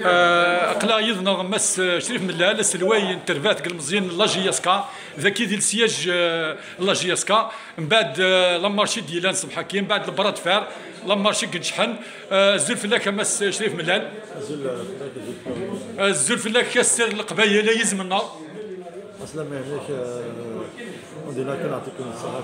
اقلا يضنا مس شريف ملال السلواي تربات المزيان لاجياسكا ذاكي ديال السياج لاجياسكا من بعد لامارشي ديال صبحا كي من بعد البراد فار لامارشي كنشحن الزول فلاك مس شريف ملال الزول فلاك كسر القبايل يزمنا اصلا ما يعنيش عندنا كنعطيكم الصراحه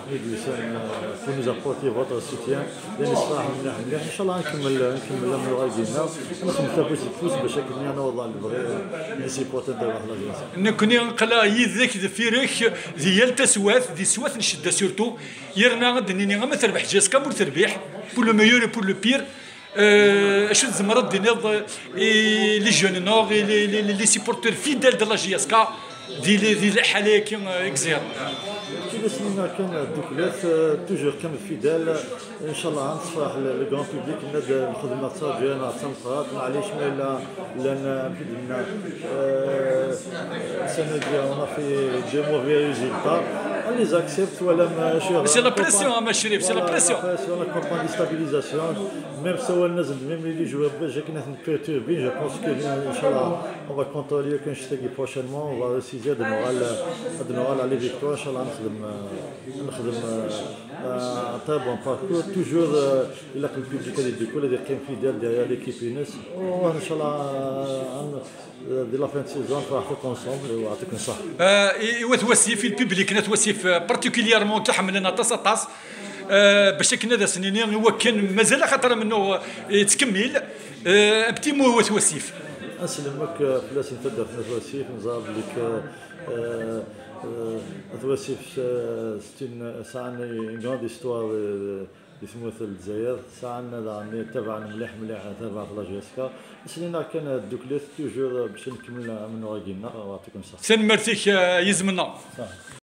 في nous apporter votre soutien لان الصراحه مليح ان شاء الله نكمل من الغايه ديالنا نخدم فلوس باش كني انا والله اللي بغي نسيبورت ديال واحد لاجونس نكوني نقلا يذاك فيريخ ديال تسوات دي سوات نشد سورتو يرنا غدنيني ما تربح جاسكا مور تربيح بور لو ميور بور لو بير اش زمرت ديال لي جون نور لي سيبورتور فيدال ديال لا جياسكا دي حاليا كي اكزير كي سنينا كان الدوكلات توجور كان فيدال ان شاء الله غنصفح لو كرون بوبليك ناد الخدمه تاع ديالنا تنقرات معليش ما لان بدنا السنه ديالنا في دي موفي ريزولتا لي زاكسبت ولا ماشي سي لا بريسيون ما شريف سي لا بريسيون لا كومبان دي ستابيليزاسيون ميم سوا الناس ميم لي جوار باش كنا نبيرتوربي جو بونس كو ان شاء الله اون فا كونترولي كان نشتاقي بروشينمون اون فا ريسيزي د نورال على لي فيكتوار ان شاء الله نخدم طيب بون باركور توجور الا كان البيبليك هذه كل هذه قيم فيدال ديال ليكيب يونس وان شاء الله دي لا فين سيزون راح كونسومبل ويعطيكم الصحه. وتوسيف البيبليك نتوسيف بارتيكوليرمون تحملنا طاس باش كنا ذا سنين هو كان مازال خاطر منه تكمل بتي مو هو توسيف. اسلمك فلاس نتدر في توسيف نزار لك توسيف ستين ساعه غراند استوار يسموث الجزائر ساعه دعني تبع مليح تبع لاجيسكا سنينا كان الدوكليت توجور باش نكمل من وراكينا ويعطيكم الصحه. سن مرتيك يزمنا.